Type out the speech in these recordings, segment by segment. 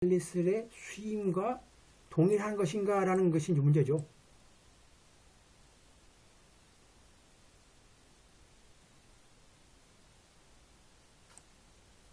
칼리슬의 수임과 동일한 것인가 라는 것이 이제 문제죠.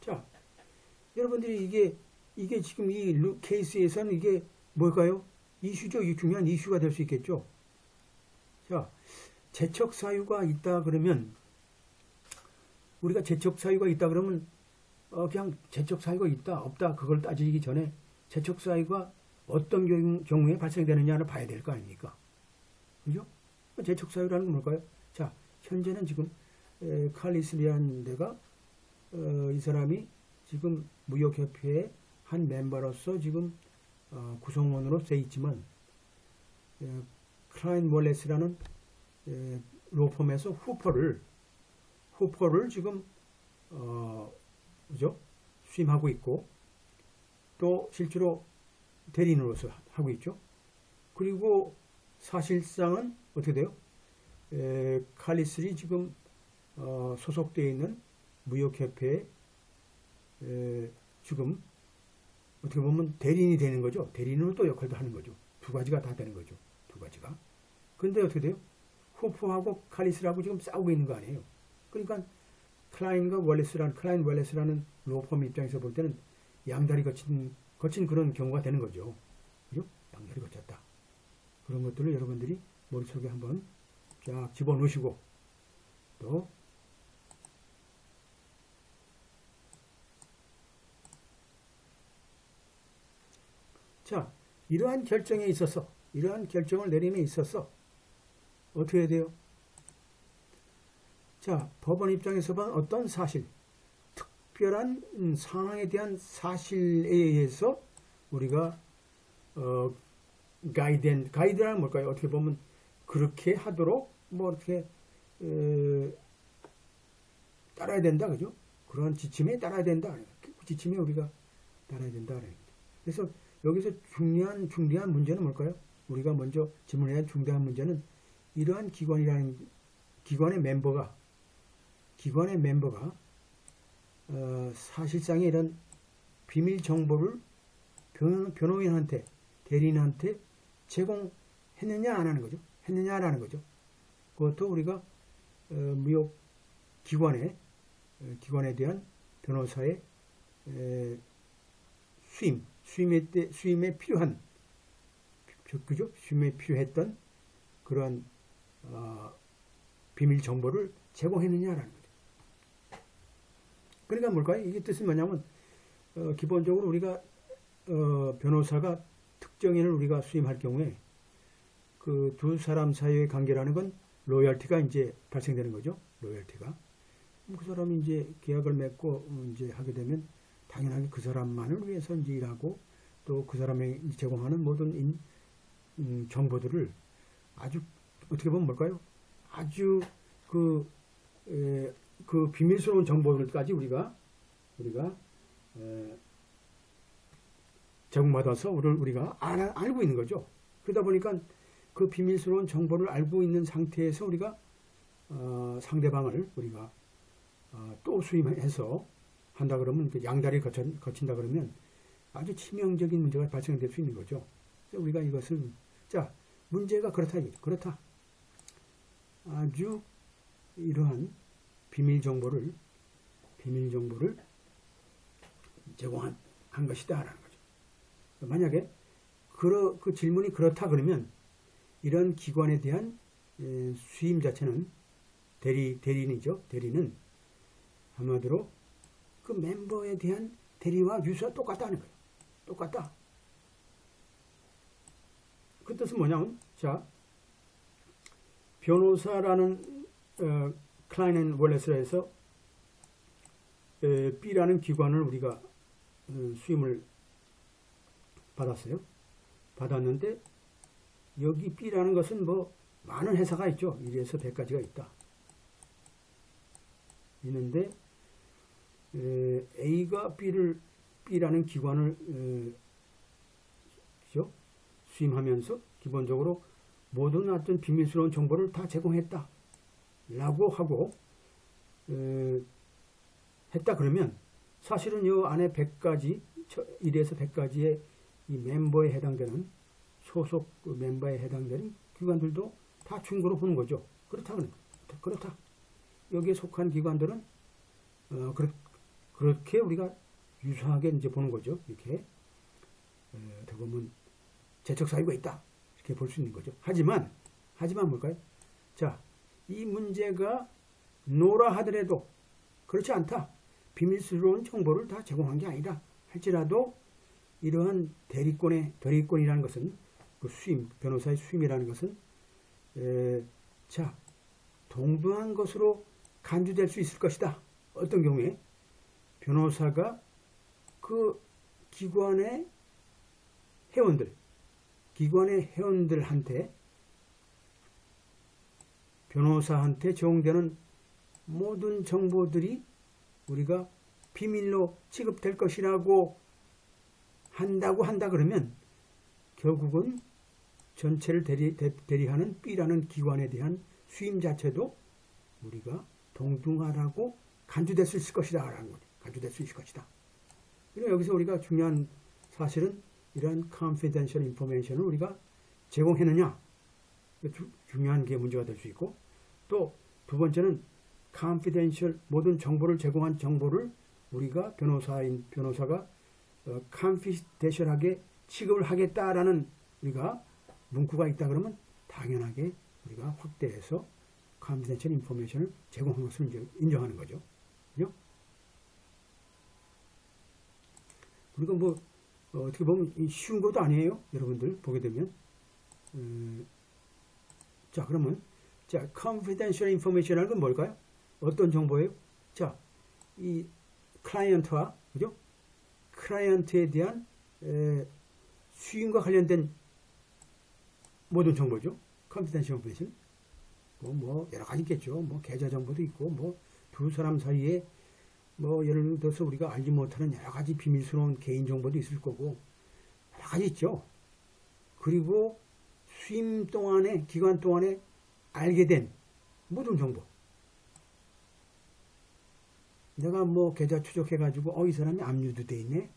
자, 여러분들이 이게 지금 이 케이스에서는 이게 뭘까요? 이슈죠. 이 중요한 이슈가 될 수 있겠죠. 자, 재척 사유가 있다 그러면 우리가 재척 사유가 있다 그러면 그냥 재척 사유가 있다 없다 그걸 따지기 전에 재척 사유가 어떤 경우에 발생되느냐를 봐야 될 거 아닙니까? 그죠? 재척 사유라는 건 뭘까요? 자, 현재는 지금 칼리슬이라는 데가 이 사람이 지금 무역협회의 한 멤버로서 지금 구성원으로 돼 있지만 클라인 월레스라는 로펌에서 후퍼를 지금 그죠? 수임하고 있고 또 실제로 대리인으로서 하고 있죠. 그리고 사실상은 어떻게 돼요? 칼리슬이 지금 소속되어 있는 무역협회에 지금 어떻게 보면 대리인이 되는 거죠. 대리인으로 또 역할도 하는 거죠. 두 가지가 다 되는 거죠. 두 가지가. 근데 어떻게 돼요? 후프하고 칼리슬하고 지금 싸우고 있는 거 아니에요. 그러니까 클라인 월레스라는 로펌 입장에서 볼 때는 양다리 거친 그런 경우가 되는 거죠. 그죠? 양다리 거쳤다. 그런 것들을 여러분들이 머릿속에 한번 쫙 집어넣으시고 또 자, 이러한 결정에 있어서 이러한 결정을 내림에 있어서 어떻게 해야 돼요? 자, 법원 입장에서 본 어떤 사실, 특별한 상황에 대한 사실에 의해서 우리가 가이드라는 뭘까요? 어떻게 보면 그렇게 하도록 뭐 어떻게 따라야 된다, 그죠? 그런 지침에 따라야 된다. 그 지침에 우리가 따라야 된다. 그래서 여기서 중대한 문제는 뭘까요? 우리가 먼저 질문해야 할 중대한 문제는 이러한 기관의 멤버가 사실상의 이런 비밀 정보를 변호인한테 대리인한테 제공했느냐 안 하는 거죠. 했느냐라는 거죠. 그것도 우리가 무역 기관에 대한 변호사의 수임에 필요한 그죠? 수임에 필요했던 그러한 비밀 정보를 제공했느냐라는 거죠. 그러니까 뭘까요? 이게 뜻은 뭐냐면 기본적으로 우리가 변호사가 특정인을 우리가 수임할 경우에 그 두 사람 사이의 관계라는 건 로열티가 이제 발생되는 거죠. 로열티가. 그 사람이 이제 계약을 맺고 이제 하게 되면 당연하게 그 사람만을 위해서 이제 일하고 또 그 사람이 제공하는 모든 정보들을 아주 어떻게 보면 뭘까요? 아주 그 비밀스러운 정보들까지 우리가 제공받아서 우리가 알고 있는 거죠. 그러다 보니까 그 비밀스러운 정보를 알고 있는 상태에서 우리가 상대방을 우리가 또 수임해서 한다 그러면 그 양다리 거친다 그러면 아주 치명적인 문제가 발생될 수 있는 거죠. 그래서 우리가 이것을 문제가 그렇다 이거죠. 그렇다. 아주 이러한 비밀 정보를 제공한 것이다라는 거죠. 만약에 그 질문이 그렇다 그러면 이런 기관에 대한 수임 자체는 대리인이죠. 대리는 한마디로 그 멤버에 대한 대리와 유수와 똑같다는 거예요. 똑같다. 그 뜻은 뭐냐면 변호사라는 클라인 앤 월레스에서 B라는 기관을 우리가 수임을 받았어요. 받았는데 여기 B라는 것은 뭐 많은 회사가 있죠. 1에서 100가지가 있다. 있는데 A가 B라는 기관을 수임하면서 기본적으로 모든 어떤 비밀스러운 정보를 다 제공했다 라고 하고 했다 그러면 사실은 이 안에 100가지 1에서 100까지의 이 멤버에 해당되는 소속 그 멤버에 해당되는 기관들도 다 중고로 보는 거죠. 그렇다. 여기에 속한 기관들은 그렇게 우리가 유사하게 이제 보는 거죠. 이렇게 어떻게 보면 재척 사유가 있다 이렇게 볼 수 있는 거죠. 하지만 뭘까요? 자, 이 문제가 노라 하더라도 그렇지 않다. 비밀스러운 정보를 다 제공한 게 아니라 할지라도 이러한 대리권이라는 것은 그 변호사의 수임이라는 것은 동등한 것으로 간주될 수 있을 것이다. 어떤 경우에 변호사가 그 기관의 회원들한테 변호사한테 제공되는 모든 정보들이 우리가 비밀로 취급될 것이라고 한다 그러면 결국은 전체를 대리하는 B라는 기관에 대한 수임 자체도 우리가 동등하다고 간주될 수 있을 것이다 라는 거죠. 간주될 수 있을 것이다. 그리고 여기서 우리가 중요한 사실은 이런 confidential information을 우리가 제공했느냐 중요한 게 문제가 될 수 있고 또 두 번째는 confidential 모든 정보를 제공한 정보를 우리가 변호사가 confidential하게 취급을 하겠다라는 우리가 문구가 있다 그러면 당연하게 우리가 확대해서 confidential information을 제공한 것을 이제 인정하는 거죠. 그죠? 그리고 뭐 어떻게 보면 쉬운 것도 아니에요. 여러분들 보게 되면 자 그러면 confidential information이라는 건 뭘까요? 어떤 정보예요? 자, 이 클라이언트와 그죠? 클라이언트에 대한 수임과 관련된 모든 정보죠. confidential information. 뭐 여러 가지 있겠죠. 뭐 계좌 정보도 있고 뭐 두 사람 사이에 뭐 예를 들어서 우리가 알지 못하는 여러 가지 비밀스러운 개인 정보도 있을 거고 여러 가지 있죠. 그리고 수임 동안에 기간 동안에 알게 된 모든 정보. 내가 뭐 계좌 추적해가지고 이 사람이 압류도 돼 있네.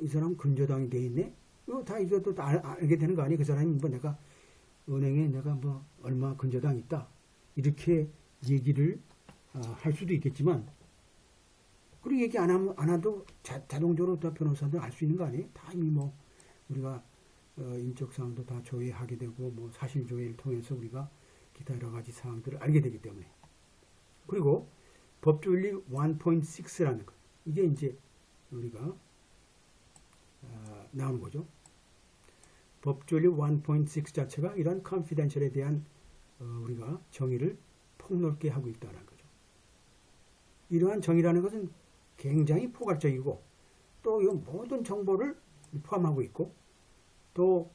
이 사람 근저당이 돼 있네. 이거 다 이것도 다 알게 되는 거 아니에요? 그 사람이 뭐 내가 은행에 내가 뭐 얼마 근저당 있다. 이렇게 얘기를 할 수도 있겠지만 그리고 얘기 안 해도 자동적으로 다 변호사들 알 수 있는 거 아니에요? 다 이미 뭐 우리가 인적 사항도 다 조회하게 되고 뭐 사실 조회를 통해서 우리가 기타 여러 가지 사항들을 알게 되기 때문에 그리고 법조인리 1.6라는 것 이게 이제 우리가 나오는 거죠. 법조인리 1.6 자체가 이러한 confidential에 대한 우리가 정의를 폭넓게 하고 있다는 거죠. 이러한 정의라는 것은 굉장히 포괄적이고 또 이 모든 정보를 포함하고 있고 또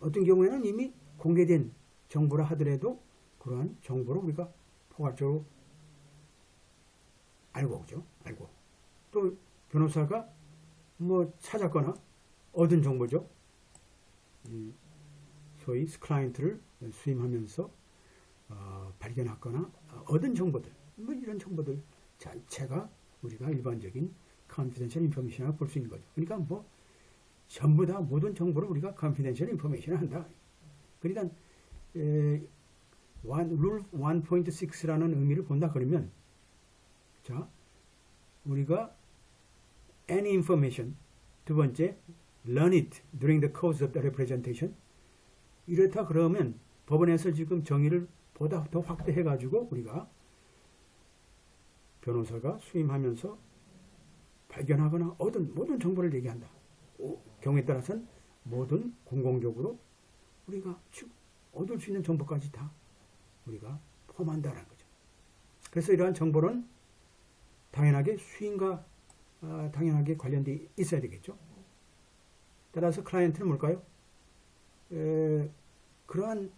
어떤 경우에는 이미 공개된 정보라 하더라도 그러한 정보를 우리가 포괄적으로 알고 또 변호사가 뭐 찾았거나 얻은 정보죠. 소위 클라이언트를 수임하면서 발견했거나 얻은 정보들 뭐 이런 정보들 자체가 우리가 일반적인 confidential information이라고 볼 수 있는 거죠. 그러니까 뭐 전부 다 모든 정보를 우리가 confidential information을 한다. 그러니까 룰 1.6라는 의미를 본다 그러면 자 우리가 any information 두 번째 learn it during the course of the representation 이렇다 그러면 법원에서 지금 정의를 보다 더 확대해 가지고 우리가 변호사가 수임하면서 발견하거나 얻은 모든 정보를 얘기한다. 경우에 따라서는 모든 공공적으로 우리가 얻을 수 있는 정보까지 다 우리가 포함한다는 거죠. 그래서 이러한 정보는 당연하게 수임과 당연하게 관련돼 있어야 되겠죠. 따라서 클라이언트는 뭘까요? 그러한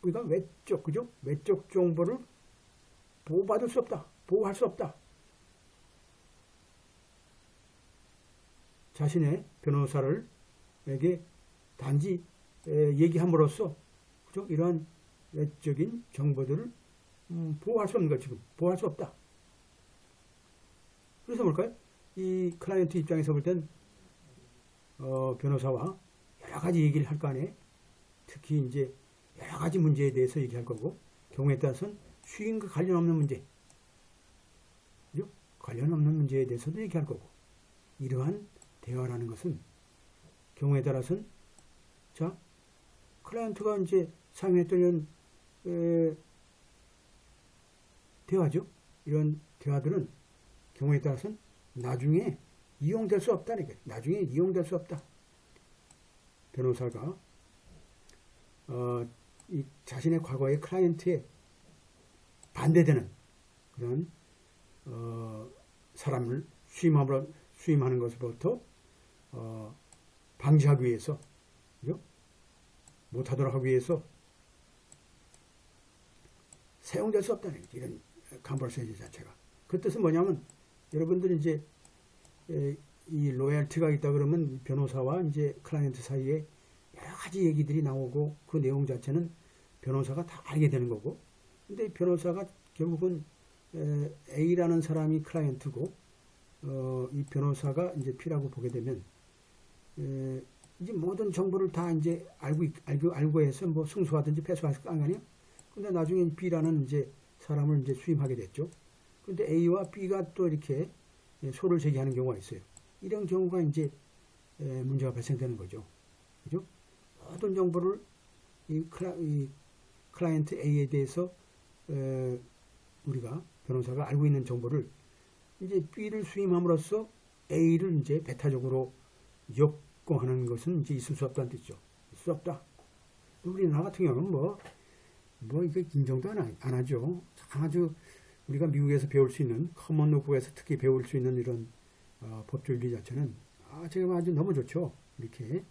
우리가 외적 정보를 보호할 수 없다. 자신의 변호사에게 단지 얘기함으로써 그죠? 이러한 외적인 정보들을 보호할 수 없는 거 지금 보호할 수 없다. 그래서 뭘까요? 이 클라이언트 입장에서 볼 땐, 변호사와 여러 가지 얘기를 할 거 아니에요? 특히 이제 여러 가지 문제에 대해서 얘기할 거고, 경우에 따라서는 수익과 관련 없는 문제, 그죠? 관련 없는 문제에 대해서도 얘기할 거고, 이러한 대화라는 것은 경우에 따라서는, 자, 클라이언트가 이제 사용했던 이런, 대화죠. 이런 대화들은 경우에 따라서는 나중에 이용될 수 없다. 나중에 이용될 수 없다. 변호사가 이 자신의 과거의 클라이언트에 반대되는 그런 사람을 수임하는 것으로부터 방지하기 위해서, 그죠? 못하도록 하기 위해서 사용될 수 없다는 거죠. 이런 컨버세이션 자체가. 그 뜻은 뭐냐면, 여러분들이 이제 이 로얄티가 있다 그러면 변호사와 이제 클라이언트 사이에 여러 가지 얘기들이 나오고, 그 내용 자체는 변호사가 다 알게 되는 거고, 근데 변호사가 결국은 A라는 사람이 클라이언트고, 이 변호사가 이제 P라고 보게 되면, 이제 모든 정보를 다 이제 알고 해서 뭐 승소하든지 패소할 거 아니에요? 근데 나중에 B라는 이제 사람을 이제 수임하게 됐죠. 근데 A와 B가 또 이렇게 소를 제기하는 경우가 있어요. 이런 경우가 이제 문제가 발생되는 거죠. 그죠? 모든 정보를 이 클라이언트 A에 대해서 우리가 변호사가 알고 있는 정보를 이제 B를 수임함으로써 A를 이제 배타적으로 역공하는 것은 이제 있을 수 없다는 뜻이죠. 있을 수 없다. 우리나라 같은 경우는 뭐 이거 인정도 안 하죠. 아주 우리가 미국에서 배울 수 있는, 커먼로국에서 특히 배울 수 있는 이런 법조윤리 자체는 지금 아주 너무 좋죠. 이렇게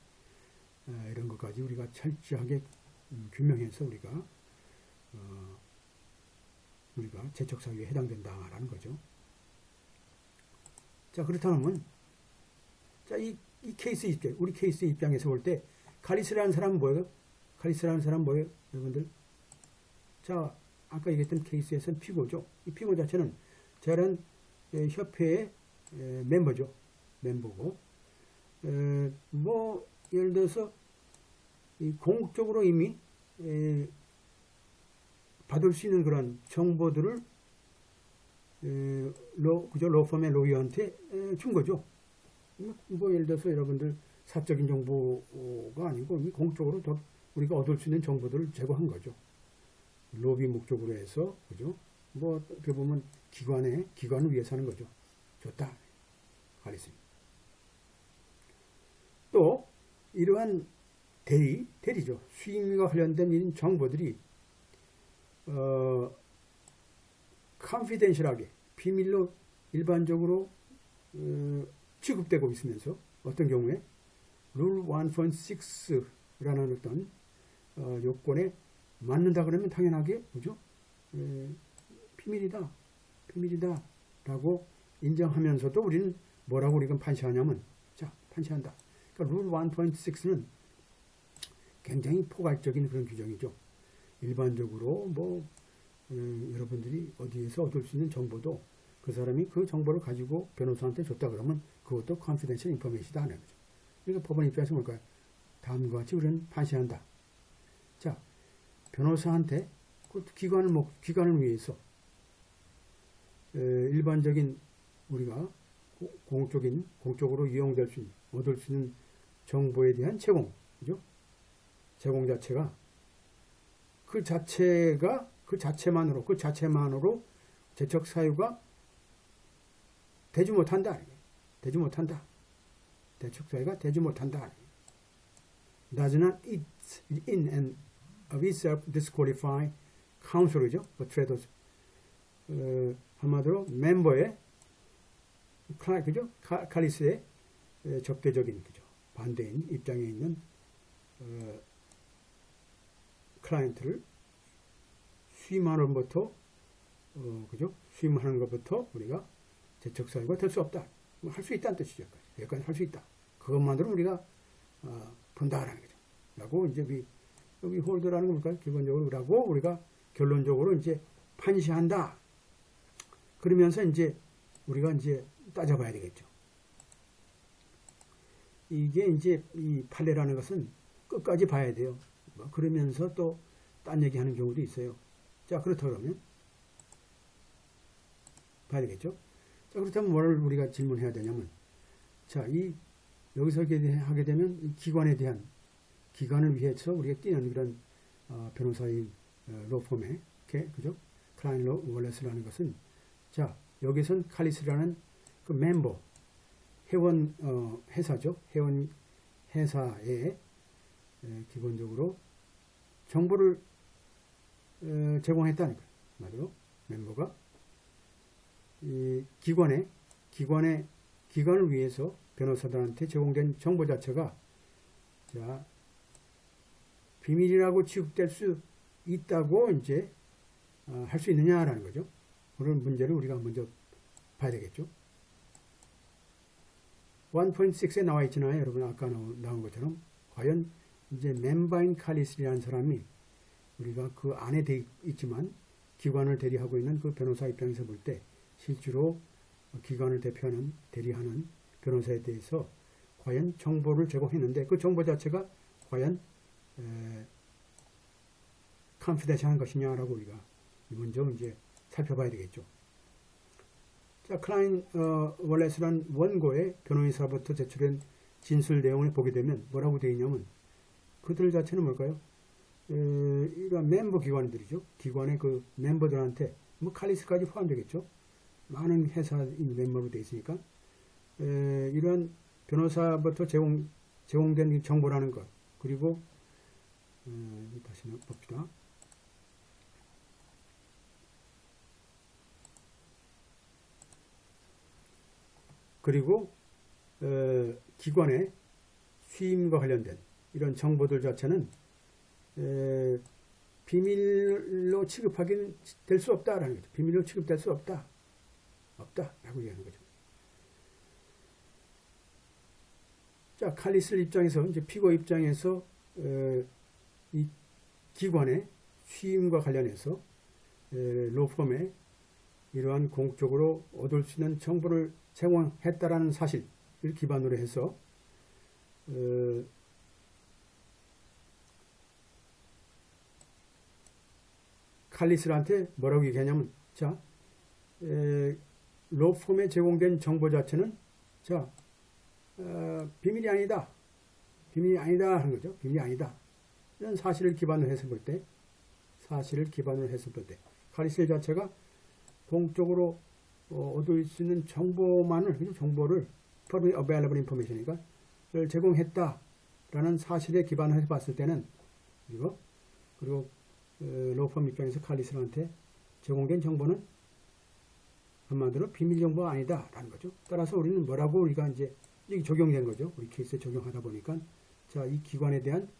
이런 것까지 우리가 철저하게 규명해서 우리가 재척사유에 해당된다라는 거죠. 자, 그렇다면 자, 이 케이스 입장, 우리 케이스 입장에서 볼 때 카리스라는 사람은 뭐예요? 카리스라는 사람은 뭐예요? 여러분들? 자, 아까 얘기했던 케이스에서는 피고죠. 이 피고 자체는 저런 협회의 멤버죠. 멤버고, 뭐 예를 들어서 공적으로 이미 받을 수 있는 그런 정보들을 로펌의 로이어한테 준 거죠. 뭐 예를 들어서 여러분들 사적인 정보가 아니고 공적으로 더 우리가 얻을 수 있는 정보들을 제공한 거죠. 로비 목적으로 해서, 그죠? 뭐 어떻게 보면 기관을 위해서 하는 거죠. 좋다. 가리습니다. 또 이러한 대리죠. 수임과 관련된 이런 정보들이 컨피덴셜하게 비밀로 일반적으로 취급되고 있으면서 어떤 경우에 룰 1.6라는 어떤 요건에 맞는다 그러면 당연하게 그죠? 비밀이다 라고 인정하면서도 우리는 뭐라고 우리가 판시하냐면, 자, 판시한다. 그러니까 룰 1.6는 굉장히 포괄적인 그런 규정이죠. 일반적으로 뭐 여러분들이 어디에서 얻을 수 있는 정보도 그 사람이 그 정보를 가지고 변호사한테 줬다 그러면 그것도 confidential information이다 하는 거죠. 그러니까 법원 입장에서 뭘까요? 다음과 같이 우리는 판시한다. 자, 변호사한테 그 기관을 위해서 일반적인 우리가 공적으로 이용될 수 있는, 얻을 수 있는 정보에 대한 제공, 그죠? 제공 자체가 그 자체만으로 재척 사유가 되지 못한다. 재척 사유가 되지 못한다. Does not in and of itself disqualify counsel이죠. 그 트레이더스. 한마디로 멤버의 그죠? 카리스의 적대적인, 그죠? 반대인 입장에 있는 클라이언트를 수임하는 것부터 그죠? 수임하는 것부터 우리가 재척 사유가 될 수 없다. 할 수 있다는 뜻이죠. 여기까지 할 수 있다. 그것만으로 우리가 본다라는 거죠. 라고 이제 여기 홀드라는 건 뭘까요? 기본적으로 라고 우리가 결론적으로 이제 판시한다. 그러면서 이제 우리가 이제 따져봐야 되겠죠. 이게 이제 이 판례라는 것은 끝까지 봐야 돼요. 뭐 그러면서 또 딴 얘기하는 경우도 있어요. 자, 그렇다 그러면 봐야 되겠죠. 자, 그렇다면 뭘 우리가 질문해야 되냐면, 자, 이 여기서 하게 되면 이 기관에 대한 기관을 위해서 우리가 뛰는 이런 변호사의 로펌의 그죠? 클라인 월레스라는 것은, 자, 여기선 칼리스라는 그 멤버 회원 회사죠. 회원 회사에 기본적으로 정보를 제공했다는 거예요. 말로 멤버가 이 기관을 위해서 변호사들한테 제공된 정보 자체가, 자, 비밀이라고 취급될 수 있다고 이제 할 수 있느냐라는 거죠. 그런 문제를 우리가 먼저 봐야 되겠죠. 1.6에 나와 있잖아요. 여러분 아까 나온 것처럼 과연 이제 멤버인 칼리스라는 사람이 우리가 그 안에 돼 있지만 기관을 대리하고 있는 그 변호사 입장에서 볼 때 실제로 기관을 대리하는 변호사에 대해서 과연 정보를 제공했는데 그 정보 자체가 과연 컨피덴셜한 것이냐라고 우리가 먼저 이제 살펴봐야 되겠죠. 자, 클라인 월레스란 원고의 변호인사로부터 제출된 진술 내용을 보게 되면 뭐라고 되어 있냐면, 그들 자체는 뭘까요? 이런 멤버 기관들이죠. 기관의 그 멤버들한테 뭐 칼리스까지 포함되겠죠. 많은 회사인 멤버로 되어 있으니까 이런 변호사부터 제공된 정보라는 것, 그리고 다시 봅시다. 그리고 기관의 수임과 관련된 이런 정보들 자체는 비밀로 취급하기는 될 수 없다라는 거죠. 비밀로 취급될 수 없다라고 얘기하는 거죠. 자, 칼리스 입장에서, 이제 피고 입장에서 이 기관의 수임과 관련해서 로펌에 이러한 공적으로 얻을 수 있는 정보를 제공했다라는 사실을 기반으로 해서 칼리스한테 뭐라고 얘기하냐면, 자, 로펌에 제공된 정보 자체는, 자, 비밀이 아니다. 비밀이 아니다 하는 거죠. 비밀이 아니다. 이런 사실을 기반으로 해서 볼 때, 칼리스 자체가 공적으로 얻을 수 있는 정보를 publicly available information이니까 제공했다라는 사실에 기반해서 봤을 때는, 그리고 로펌 입장에서 칼리스한테 제공된 정보는 한마디로 비밀 정보가 아니다라는 거죠. 따라서 우리는 뭐라고 우리가 이제 적용된 거죠. 우리 케이스에 적용하다 보니까, 자, 이 기관에 대한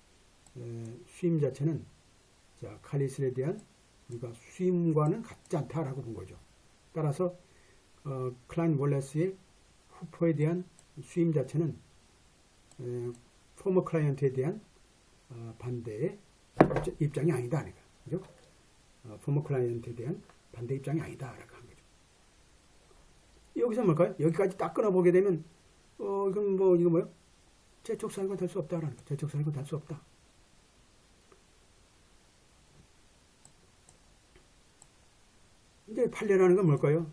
수임 자체는, 자, 칼리스에 대한 우리가 수임과는 같지 않다라고 본 거죠. 따라서 클라인 월레스의 후퍼에 대한 수임 자체는 포머 클라이언트에 대한 반대의 입장이 아니다. 그죠? 포머 클라이언트에 대한 반대 입장이 아니다라고 한 거죠. 여기서 뭘까요? 여기까지 딱 끊어보게 되면 이건 이거 뭐요? 재촉 사유가 될 수 없다라는 거. 재촉 사유가 될 수 없다. 이제 판례라는 건 뭘까요?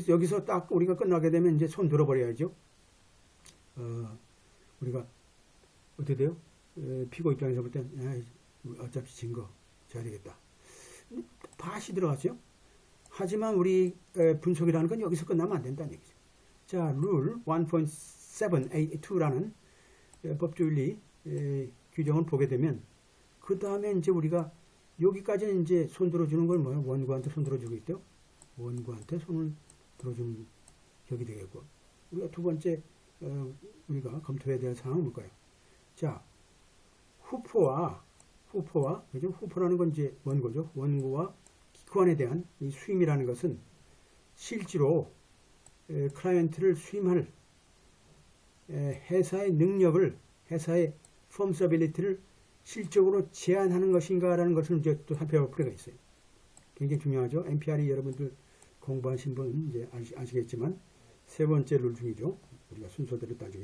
여기서 딱 우리가 끝나게 되면 이제 손 들어버려야죠. 우리가 어떻게 돼요? 피고 입장에서 볼 땐 어차피 증거 져야 되겠다. 다시 들어갔죠. 하지만 우리 분석이라는 건 여기서 끝나면 안 된다는 얘기죠. 자, 룰 1.782라는 법조윤리 규정을 보게 되면, 그 다음에 이제 우리가 여기까지는 이제 손 들어주는 걸 뭐예요? 원고한테 손 들어주고 있대요. 원고한테 손을 들어주는 격이 되겠고, 우리가 두 번째 우리가 검토해야 될 사항은 뭘까요? 자, 후포와 그죠? 후포라는 건 이제 원고죠. 원고와 기관에 대한 이 수임이라는 것은 실제로 클라이언트를 수임할 회사의 능력을, 회사의 펌서빌리티를 실적으로 제한하는 것인가라는 것을 이제 또 살펴볼 필요가 있어요. 굉장히 중요하죠. NPR이 여러분들 공부하신 분 이제 아시겠지만 세 번째 룰 중이죠. 우리가 순서대로 따지게